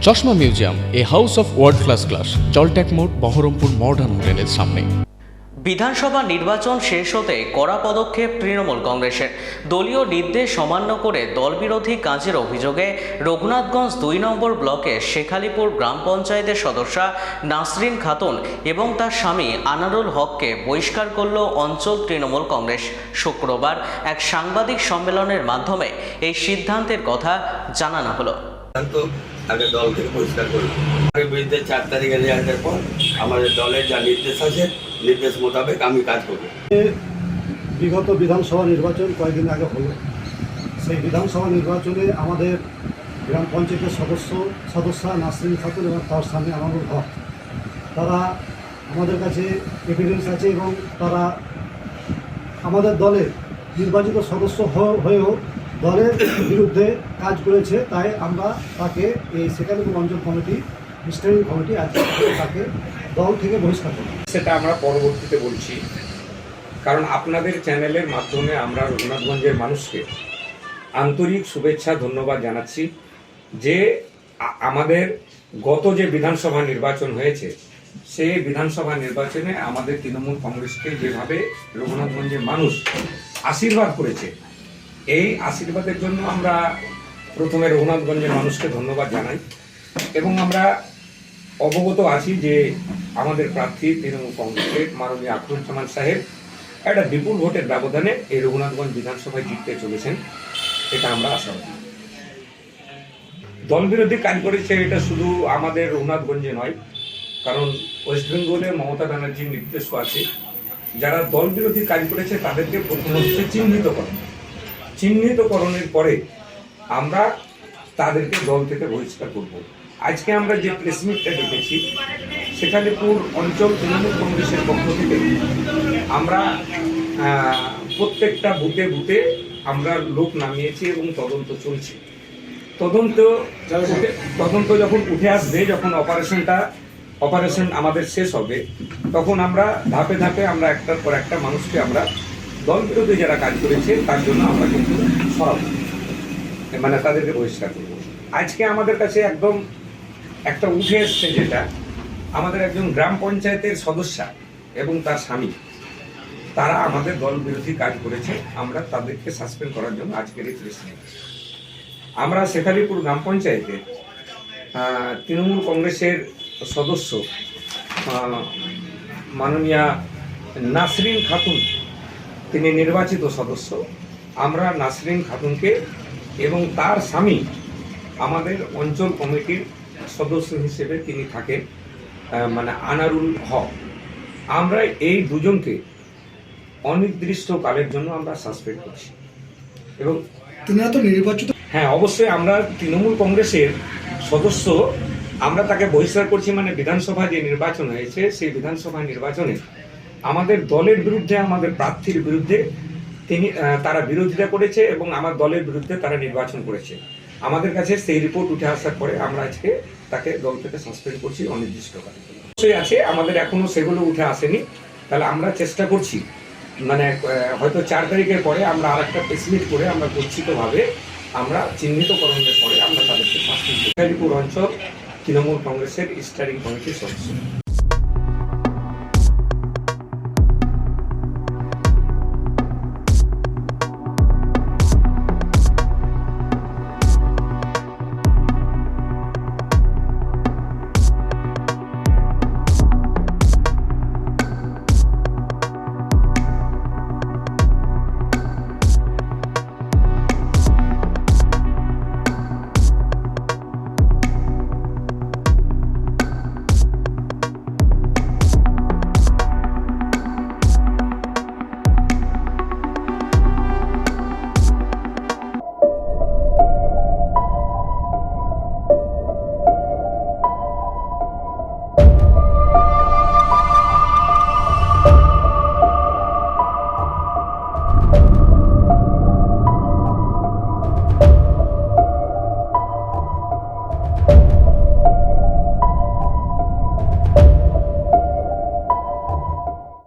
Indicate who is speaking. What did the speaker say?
Speaker 1: চশমা museum, a house of world class, জলট্যাক মোড়, বহরমপুর মডার্ন হোটেলের সামনে।
Speaker 2: বিধানসভা নির্বাচন শেষ হতে কড়া পদক্ষেপ তৃণমূল কংগ্রেসের। দলীয় নির্দেশ অমান্য করে দলবিরোধী কাজের অভিযোগে রঘুনাথগঞ্জ ২ নম্বর ব্লকের শেখালিপুর গ্রাম পঞ্চায়েতের সদস্যা নাসরিন খাতুন এবং তার স্বামী আনারুল হককে বহিষ্কার করল অঞ্চল তৃণমূল কংগ্রেস। শুক্রবার এক সাংবাদিক সম্মেলনের মাধ্যমে এই সিদ্ধান্তের কথা জানানো হলো।
Speaker 3: আগে দল থেকে পরিষ্কার করলাম, বিরুদ্ধে ৪ তারিখে রেজাল্টের পর আমাদের দলের যা নির্দেশ আছে নির্দেশ মোতাবেক আমি কাজ করব।
Speaker 4: বিগত বিধানসভা নির্বাচন কয়েকদিন আগে হলো, সেই বিধানসভা নির্বাচনে আমাদের গ্রাম পঞ্চায়েতের সদস্যা নাসরিন খাতুন এবং তার স্বামী আনারুল হক, তারা আমাদের কাছে এভিডেন্স আছে এবং তারা আমাদের দলের নির্বাচিত সদস্য হয়েও দলের বিরুদ্ধে কাজ করেছে। তাই আমরা তাকে এই শেখালিপুর অঞ্চল কমিটি স্ট্যান্ডিং কমিটি আজকে তাকে দল থেকে বহিষ্কার করি।
Speaker 5: সেটা আমরা পরবর্তীতে বলছি, কারণ আপনাদের চ্যানেলের মাধ্যমে আমরা রঘুনাথগঞ্জের মানুষকে আন্তরিক শুভেচ্ছা ধন্যবাদ জানাচ্ছি যে আমাদের গত যে বিধানসভা নির্বাচন হয়েছে সেই বিধানসভা নির্বাচনে আমাদের তৃণমূল কংগ্রেসকে যেভাবে রঘুনাথগঞ্জের মানুষ আশীর্বাদ করেছে, এই আশীর্বাদের জন্য আমরা প্রথমে রঘুনাথগঞ্জের মানুষকে ধন্যবাদ জানাই এবং আমরা অবগত আছি যে আমাদের প্রার্থী তৃণমূল কংগ্রেসের মাননীয় আখরুজ্জামান সাহেব একটা বিপুল ভোটের ব্যবধানে এই রঘুনাথগঞ্জ বিধানসভায় জিততে চলেছেন, এটা আমরা আশাবাদী। দল বিরোধী কাজ করেছে এটা শুধু আমাদের রঘুনাথগঞ্জে নয়, কারণ ওয়েস্ট বেঙ্গলে মমতা ব্যানার্জির নির্দেশও আছে, যারা দল বিরোধী কাজ করেছে তাদেরকে প্রথম হচ্ছে চিহ্নিতকরণের পরে আমরা তাদেরকে দল থেকে বহিষ্কার করব। আজকে আমরা যে প্রেস মিটটা ডেকেছি শেখালিপুর অঞ্চল তৃণমূল কংগ্রেসের পক্ষ থেকে আমরা প্রত্যেকটা বুথে আমরা লোক নামিয়েছি এবং তদন্ত চলছে। তদন্ত যখন উঠে আসবে, যখন অপারেশন আমাদের শেষ হবে, তখন আমরা ধাপে ধাপে আমরা একটার পর একটা মানুষকে আমরা দল বিরোধী যারা কাজ করেছে তার জন্য আমরা কিন্তু সরাবো, মানে তাদেরকে বহিষ্কার করব। আজকে আমাদের কাছে একদম একটা উঠে এসছে, যেটা আমাদের একজন গ্রাম পঞ্চায়েতের সদস্যা এবং তার স্বামী, তারা আমাদের দল বিরোধী কাজ করেছে, আমরা তাদেরকে সাসপেন্ড করার জন্য আজকের এই প্রেস মিট। আমরা শেখালিপুর গ্রাম পঞ্চায়েতে তৃণমূল কংগ্রেসের সদস্য মাননীয়া নাসরিন খাতুন, তিনি নির্বাচিত সদস্য, আমরা নাসরিন খাতুনকে এবং তার স্বামী আমাদের অঞ্চল কমিটির সদস্য হিসেবে তিনি থাকেন, মানে আনারুল হক, আমরা এই দুজনকে অনির্দিষ্টকালের জন্য আমরা সাসপেন্ড করছি। এবং
Speaker 4: তিনিরা তো নির্বাচিত,
Speaker 5: হ্যাঁ অবশ্যই আমরা তৃণমূল কংগ্রেসের সদস্য, আমরা তাকে বহিষ্কার করছি, মানে বিধানসভা যে নির্বাচন হয়েছে সেই বিধানসভা নির্বাচনে আমাদের দলের বিরুদ্ধে, আমাদের প্রার্থীর বিরুদ্ধে তারা বিরোধিতা করেছে এবং আমার দলের বিরুদ্ধে তারা নির্বাচন করেছে। আমাদের কাছে সেই রিপোর্ট উঠে আসার পরে আমরা আজকে তাকে দল থেকে সাসপেন্ড করছি অনির্দিষ্টকালের জন্য। অবশ্যই আছে, আমাদের এখনো সেগুলো উঠে আসেনি, তাহলে আমরা চেষ্টা করছি, মানে হয়তো ৪ তারিখের পরে আমরা আর একটা প্রেস মিট করে আমরা গচ্ছিতভাবে আমরা চিহ্নিতকরণের পরে আমরা তাদেরকে শাস্তি দিই। শেখালিপুর অঞ্চল তৃণমূল কংগ্রেসের স্টিয়ারিং কমিটির সদস্য।